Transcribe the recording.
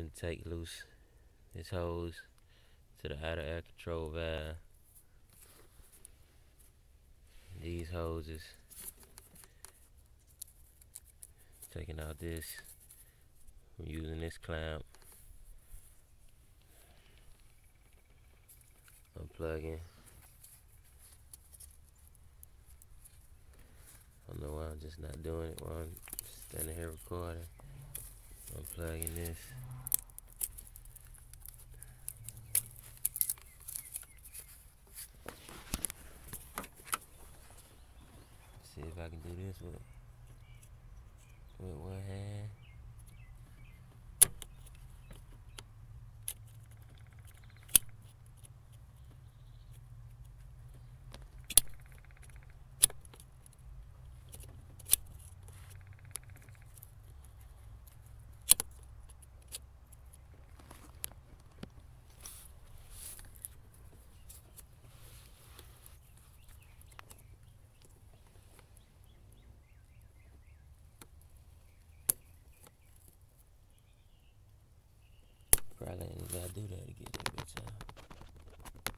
finna take loose this hose to the outer air control valve. These hoses, taking out this, I'm using this clamp, unplugging. I don't know why I'm just not doing it while I'm standing here recording. Unplugging this. See if I can do this with one hand. Probably ain't gotta do that to get that bitch out.